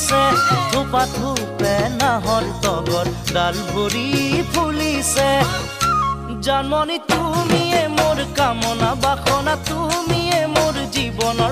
ফুলিছে থোপা থোপে নাহৰ তগৰ ডাল ভৰি ফুলিছে জন্মনি তুমিয়ে মোৰ কামনা বাসনা তুমিয়ে মোৰ জীৱনৰ